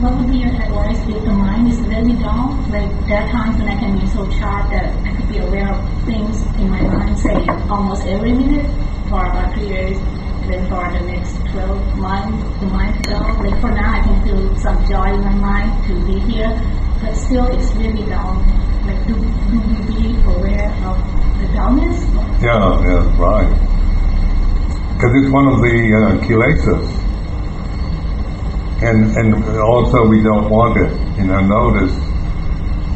what would be your advice if the mind is really dull? Like there are times when I can be so sharp that I could be aware of things in my mind, say almost every minute for about 3 years. Then for the next 12 months, the mind is dull. Like for now, I can feel some joy in my mind to be here, but still it's really dull. Like do we be aware of the dullness? Yeah, right. Because it's one of the kilesas. And also we don't want it. Notice,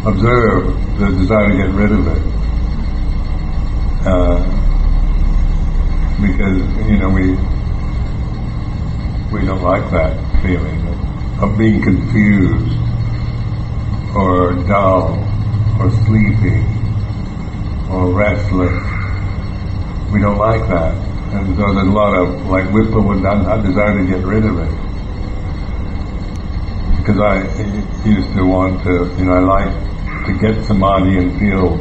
observe the desire to get rid of it. Because, we don't like that feeling of being confused or dull or sleepy or restless. We don't like that. And so there's a lot of, like Whipple would not desire to get rid of it. Because I used to want to, I like to get samadhi and feel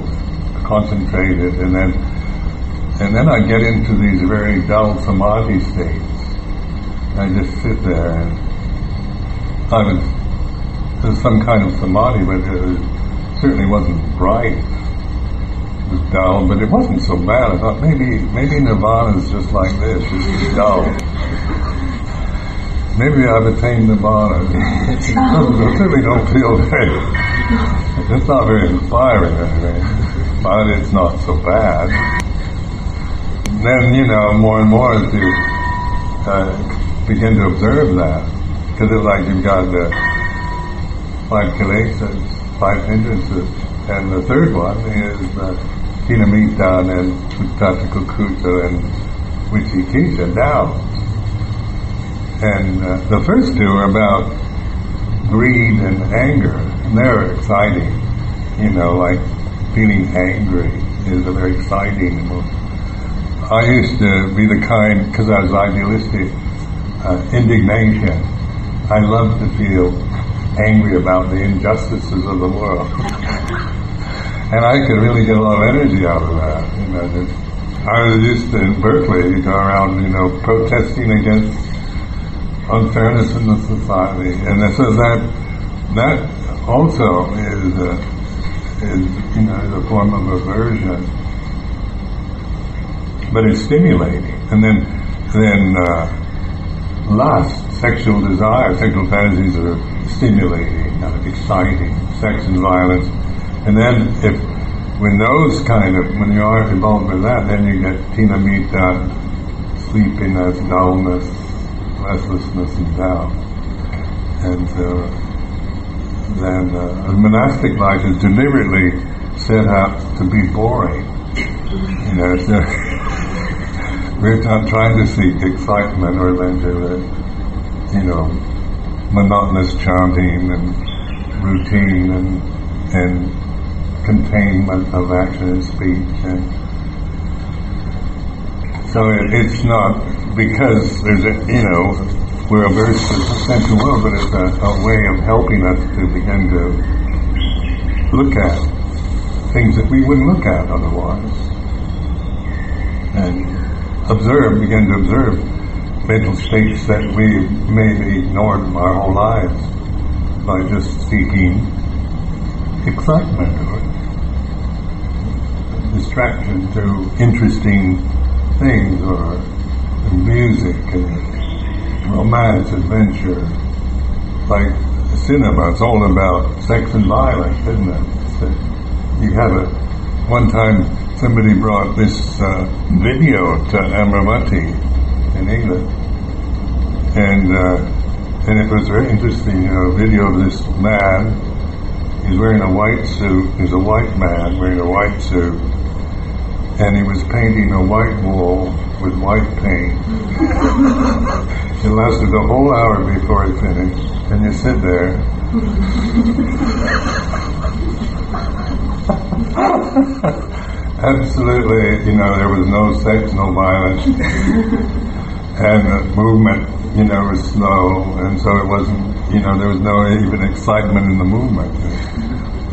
concentrated, and then I get into these very dull samadhi states. I just sit there, and it was some kind of samadhi, but it certainly wasn't bright. It was dull, but it wasn't so bad. I thought maybe nirvana is just like this, it's dull. Maybe I've attained nirvana. I certainly don't feel very, it's not very inspiring or anything, but it's not so bad. Then, more and more as you begin to observe that, because it's like you've got the 5 kilesas, 5 hindrances, and the third one is Hinamita and Uttatakukuta and Vicikiccha, doubts. And the first 2 are about greed and anger, and they're exciting. Like feeling angry is a very exciting emotion. I used to be the kind, because I was idealistic, indignation. I love to feel angry about the injustices of the world. And I could really get a lot of energy out of that. I was used to, in Berkeley, go around, protesting against unfairness in the society, and so that also is a form of aversion, but it's stimulating. And then lust, sexual desire, sexual fantasies are stimulating, kind of exciting, sex and violence. And then when you are involved with that, then you get tinamita, sleepiness, dullness, restlessness and doubt. And then monastic life is deliberately set up to be boring. So we're not trying to seek excitement or adventure, monotonous chanting and routine and containment of action and speech. And so it's not because there's we're averse to the sensual world, but it's a way of helping us to begin to look at things that we wouldn't look at otherwise, and begin to observe mental states that we maybe ignored our whole lives by just seeking excitement or distraction through interesting things or music and romance, adventure. Like cinema, it's all about sex and violence, isn't it? So you have one time somebody brought this video to Amaravati in England, and it was very interesting, a video of this man. He's wearing a white suit. He's a white man wearing a white suit, and he was painting a white wall with white paint. It lasted a whole hour before he finished, and you sit there. Absolutely, there was no sex, no violence, and the movement, was slow, and so it wasn't, there was no even excitement in the movement.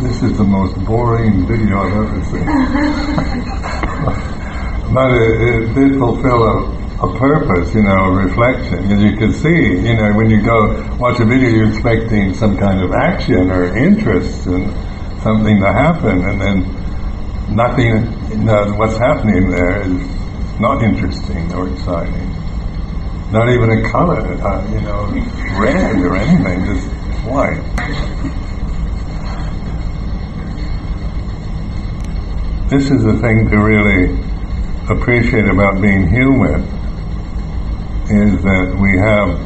This is the most boring video I've ever seen. But it did fulfill a purpose, a reflection. As you can see, when you go watch a video, you're expecting some kind of action or interest and something to happen, and then nothing, what's happening there is not interesting or exciting. Not even a color, red or anything, just white. This is the thing to really appreciate about being human, is that we have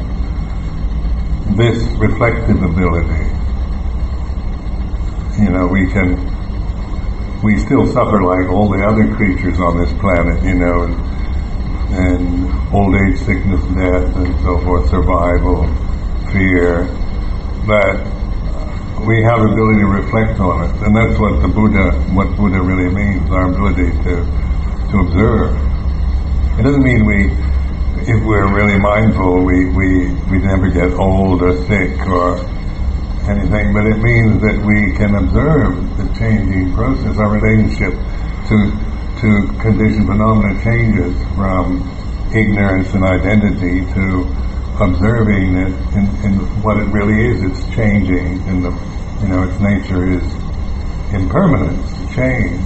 this reflective ability. We still suffer like all the other creatures on this planet, and old age, sickness, death, and so forth, survival, fear, but we have ability to reflect on it, and that's what Buddha really means, our ability to observe. It doesn't mean if we're really mindful, we never get old or sick or anything, but it means that we can observe the changing process. Our relationship to conditioned phenomena changes from ignorance and identity to observing it in what it really is. It's changing, its nature is impermanence, change.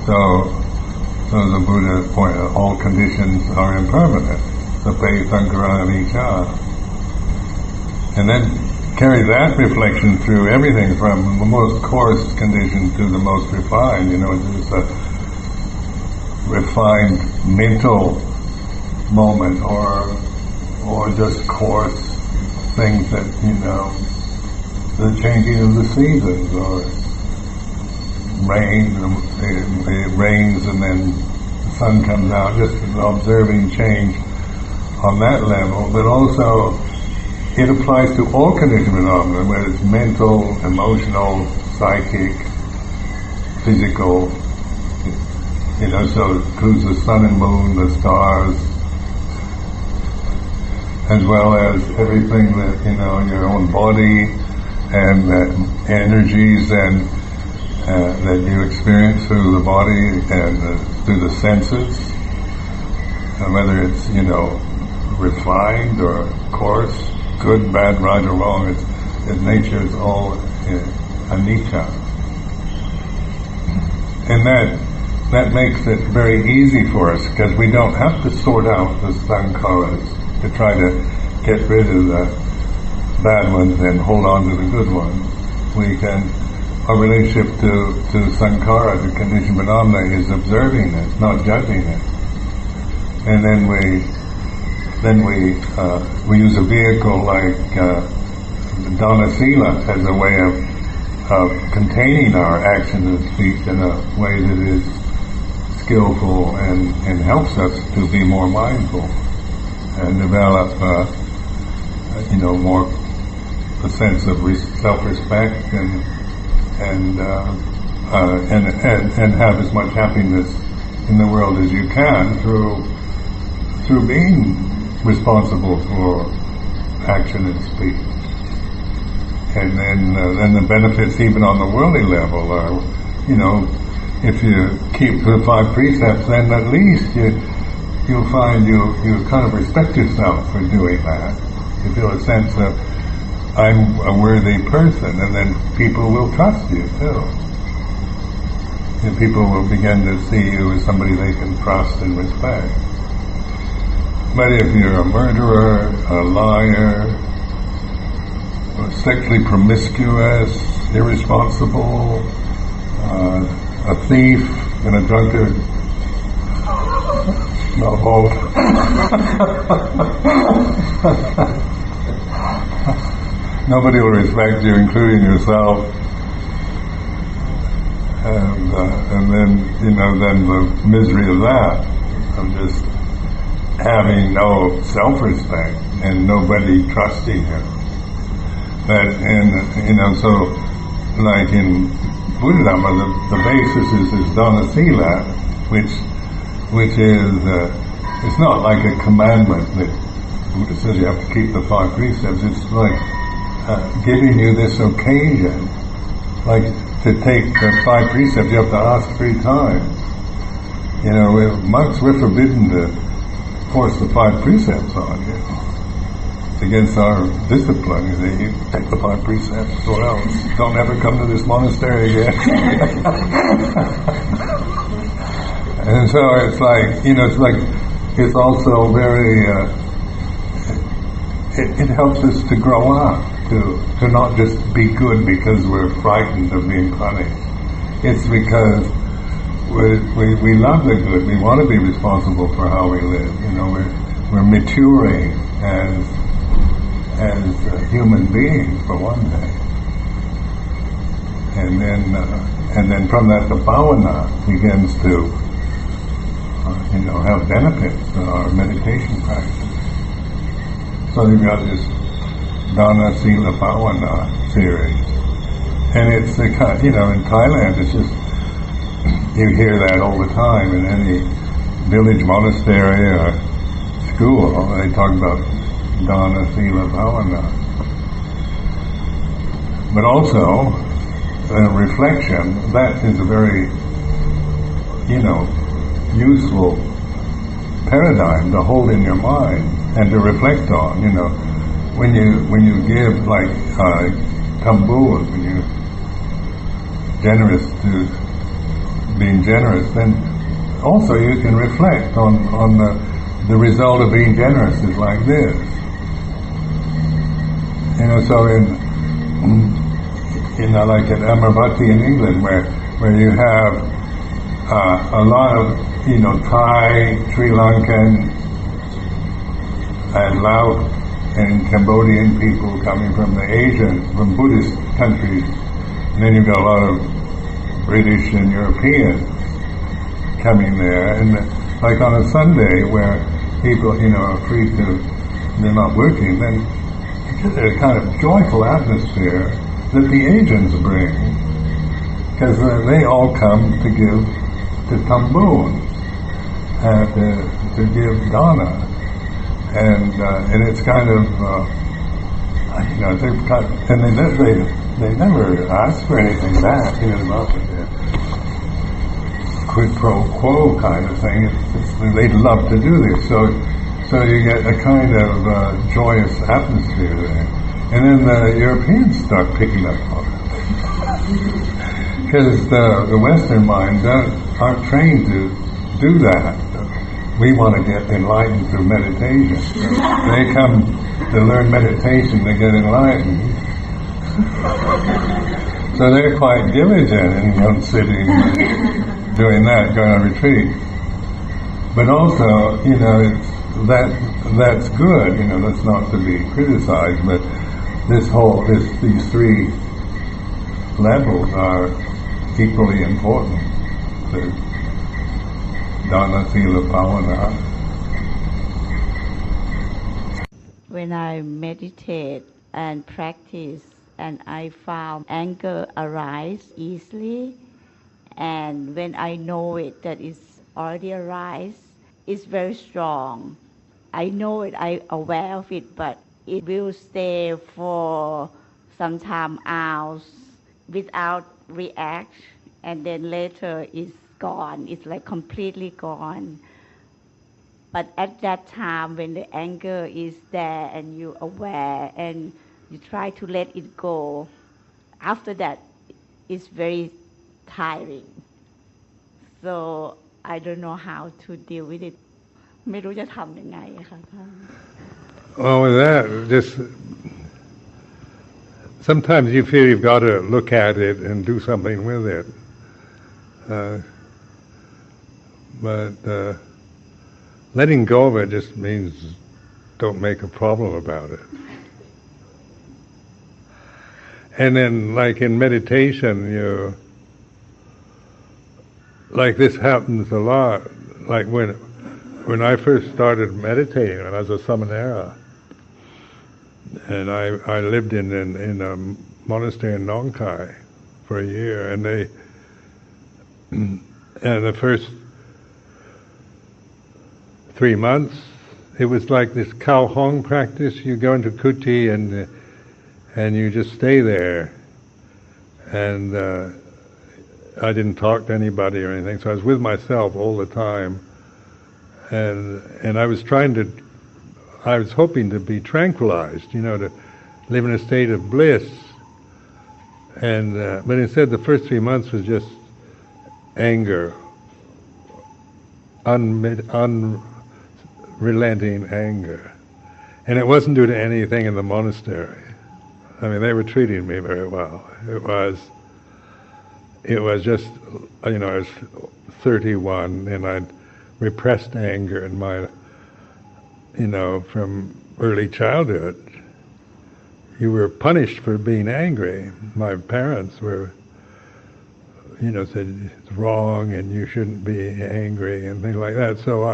So the Buddha pointed out, all conditions are impermanent. Sape sankara anicca. And then carry that reflection through everything from the most coarse condition to the most refined. It's a refined mental moment or just coarse things that, the changing of the seasons, or rain, it rains and then the sun comes out, just observing change on that level. But also it applies to all conditioned phenomena, whether it's mental, emotional, psychic, physical, so it includes the sun and moon, the stars, as well as everything that, your own body, and energies and that you experience through the body and through the senses, and whether it's, refined or coarse, good, bad, right or wrong, its nature is all anicca. And that makes it very easy for us, because we don't have to sort out the sankharas to try to get rid of the bad ones and hold on to the good ones. Our relationship to sankhara, the conditioned phenomena, is observing it, not judging it. And then we use a vehicle like Dullness as a way of containing our actions and speech in a way that is skillful and helps us to be more mindful and develop more a sense of self-respect and have as much happiness in the world as you can through being responsible for action and speech. And then the benefits even on the worldly level are, if you keep the 5 precepts, then at least you'll find you kind of respect yourself for doing that. You feel a sense of, I'm a worthy person, and then people will trust you too. And people will begin to see you as somebody they can trust and respect. But if you're a murderer, a liar, sexually promiscuous, irresponsible, a thief, and a drunkard, not both. Nobody will respect you, including yourself. And then the misery of that, of just having no self-respect and nobody trusting you. So like in Buddhism, the basis is dana sila, which is it's not like a commandment that Buddha says you have to keep the 5 precepts. It's like giving you this occasion, like to take the 5 precepts. You have to ask 3 times. Monks, we're forbidden to force the 5 precepts on you. It's against our discipline. You take the 5 precepts or else don't ever come to this monastery again. And so it's like, it's also very, it helps us to grow up, to not just be good because we're frightened of being punished. It's because we love the good. We want to be responsible for how we live. We're maturing as human beings for one day, and then from that the bhavana begins to have benefits in our meditation practice. So you've got this Dana Sila Bhavana series, and it's in Thailand it's just, you hear that all the time in any village monastery or school. They talk about Dana Sila Bhavana. But also, reflection, that is a very, useful paradigm to hold in your mind and to reflect on. When you give, like tambur, when you're being generous, then also you can reflect on the result of being generous is like this. So like at Amaravati in England, where you have a lot of Thai, Sri Lankan, and Lao and Cambodian people coming from from Buddhist countries, and then you've got a lot of British and Europeans coming there, and like on a Sunday where people are free they're not working, then it's a kind of joyful atmosphere that the Asians bring, because they all come to give to tambun, to give dana, and it's kind of they never ask for anything back, about the quid pro quo kind of thing. They'd love to do this, so you get a kind of joyous atmosphere there. And then the Europeans start picking up on it. Because the Western mind aren't trained to do that. We want to get enlightened through meditation. So they come to learn meditation to get enlightened. So they're quite diligent in sitting, doing that, going on retreat. But also, that's good. That's not to be criticized. But these 3 levels are equally important. The Dana Sila Bhavana. When I meditate and practice, and I found anger arise easily, and when I know it that it's already arise, it's very strong. I know it, I'm aware of it, but it will stay for some time hours without react, and then later it's gone. It's like completely gone. But at that time, when the anger is there and you're aware and you try to let it go, after that, it's very tiring. So I don't know how to deal with it. ไม่รู้จะทำยังไงค่ะท่าน Well, with that, just sometimes you feel you've got to look at it and do something with it. But letting go of it just means don't make a problem about it. And then, like in meditation, like this happens a lot. Like when I first started meditating, when I was a samanera, and I lived in a monastery in Nong Khai for a year, and the first 3 months, it was like this cow hong practice. You go into kuti and you just stay there, and I didn't talk to anybody or anything, so I was with myself all the time. and I was hoping to be tranquilized, to live in a state of bliss. And but instead, the first 3 months was just anger, unrelenting anger, and it wasn't due to anything in the monastery. I mean, they were treating me very well. It was just, I was 31, and I'd repressed anger in my, from early childhood. You were punished for being angry. My parents were, said it's wrong and you shouldn't be angry and things like that. So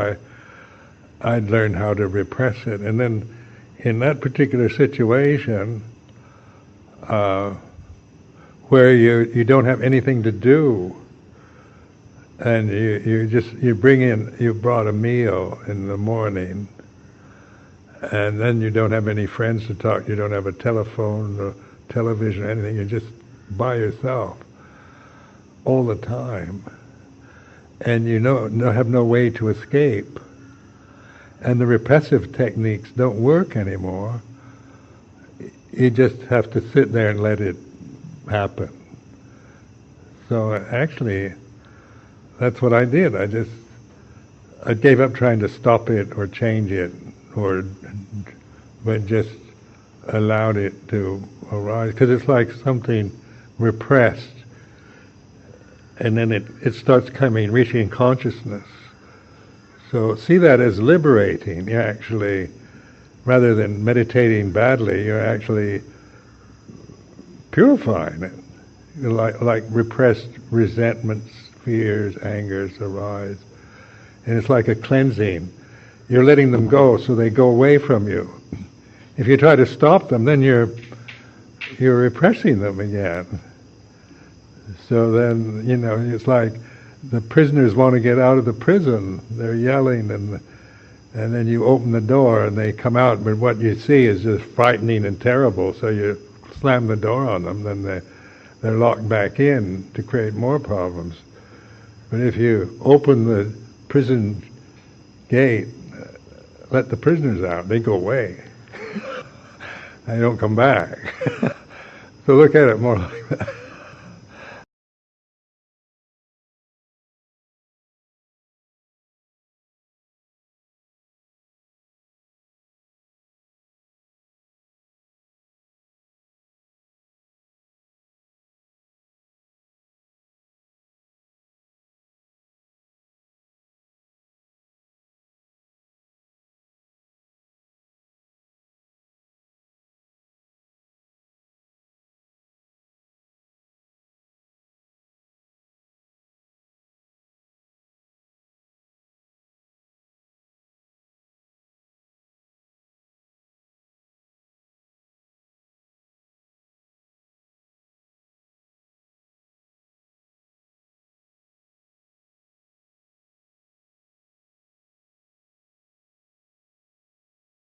I'd learned how to repress it. And then in that particular situation, where you don't have anything to do, and you brought a meal in the morning, and then you don't have any friends to talk, you don't have a telephone or television or anything, you're just by yourself all the time, and have no way to escape, and the repressive techniques don't work anymore. You just have to sit there and let it happen. So actually, that's what I did. I gave up trying to stop it or change it, but just allowed it to arise, because it's like something repressed, and then it starts reaching consciousness. So see that as liberating. You actually, rather than meditating badly, you're actually purifying it. Like repressed resentments, fears, angers arise, and it's like a cleansing. You're letting them go, so they go away from you. If you try to stop them, then you're repressing them again. So then, it's like the prisoners want to get out of the prison. They're yelling, and then you open the door and they come out, but what you see is just frightening and terrible, so you slam the door on them, then they're locked back in to create more problems. But if you open the prison gate, let the prisoners out, they go away. They don't come back. So look at it more like that.